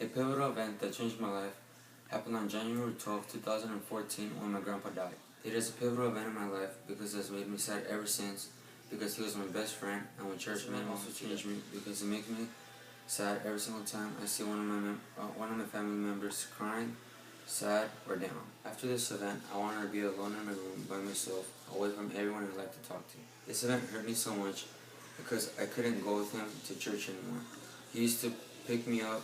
A pivotal event that changed my life happened on January 12, 2014 when my grandpa died. It is a pivotal event in my life because it has made me sad ever since, because he was my best friend, and when church men also changed me because it makes me sad every single time I see one of my family members crying, sad, or down. After this event, I wanted to be alone in my room by myself, away from everyone I'd like to talk to. This event hurt me so much because I couldn't go with him to church anymore. He used to pick me up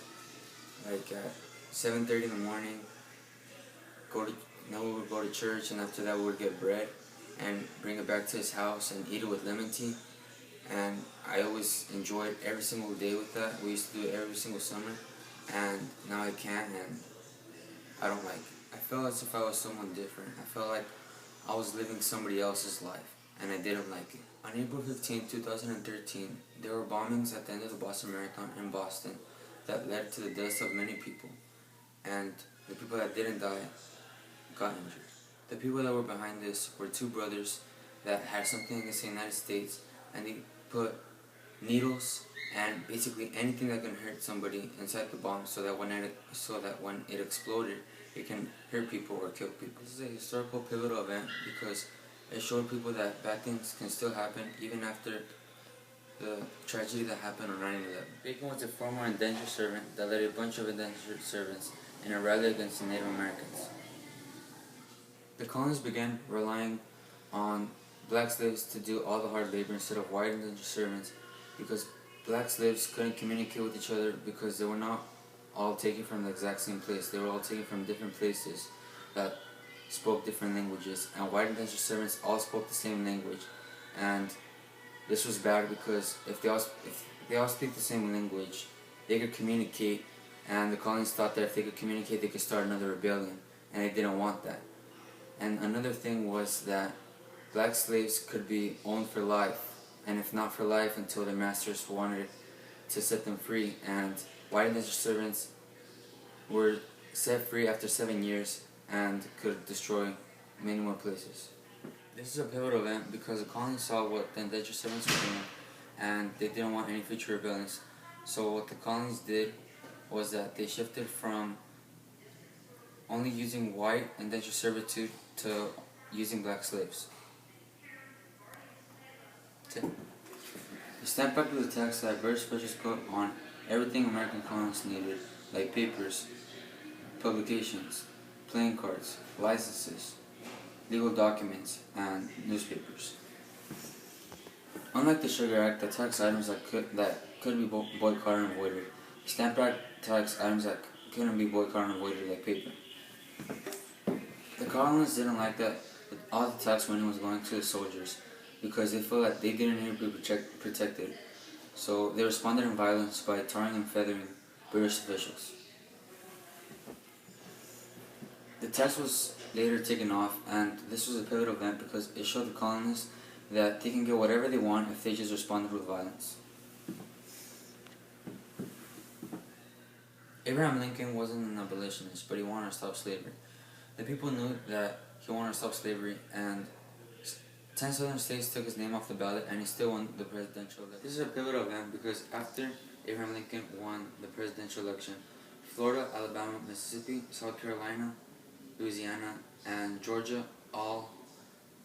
like at 7:30 in the morning, we would go to church, and after that we would get bread and bring it back to his house and eat it with lemon tea. And I always enjoyed every single day with that. We used to do it every single summer, and now I can't, and I don't like it. I felt as if I was someone different. I felt like I was living somebody else's life, and I didn't like it. On April 15, 2013, there were bombings at the end of the Boston Marathon in Boston that led to the deaths of many people, and the people that didn't die got injured. The people that were behind this were two brothers that had something against the United States, and they put needles and basically anything that can hurt somebody inside the bomb so that when it exploded, it can hurt people or kill people. This is a historical pivotal event because it showed people that bad things can still happen even after the tragedy that happened on 9/11. Bacon was a former indentured servant that led a bunch of indentured servants in a rally against the Native Americans. The colonists began relying on black slaves to do all the hard labor instead of white indentured servants because black slaves couldn't communicate with each other because they were not all taken from the exact same place. They were all taken from different places that spoke different languages, and white indentured servants all spoke the same language. And this was bad because if they all speak the same language, they could communicate, and the colonists thought that if they could communicate, they could start another rebellion, and they didn't want that. And another thing was that black slaves could be owned for life, and if not for life, until their masters wanted to set them free. And white indentured servants were set free after 7 years and could destroy many more places. This is a pivotal event because the colonies saw what the indentured servants were doing, and they didn't want any future rebellions. So what the colonies did was that they shifted from only using white indentured servitude to using black slaves. The Stamp Act was a tax that British officials put on everything American colonists needed, like papers, publications, playing cards, licenses, legal documents, and newspapers. Unlike the Sugar Act that taxed items that could be boycotted and avoided, the Stamp Act taxed items that couldn't be boycotted and avoided, like paper. The colonists didn't like that all the tax money was going to the soldiers because they felt that they didn't need to be protected. So they responded in violence by tarring and feathering British officials. The tax was later taken off, and this was a pivotal event because it showed the colonists that they can get whatever they want if they just responded with violence. Abraham Lincoln wasn't an abolitionist, but he wanted to stop slavery. The people knew that he wanted to stop slavery, and 10 southern states took his name off the ballot, and he still won the presidential election. This is a pivotal event because after Abraham Lincoln won the presidential election, Florida, Alabama, Mississippi, South Carolina, Louisiana, and Georgia all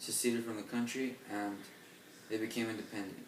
seceded from the country, and they became independent.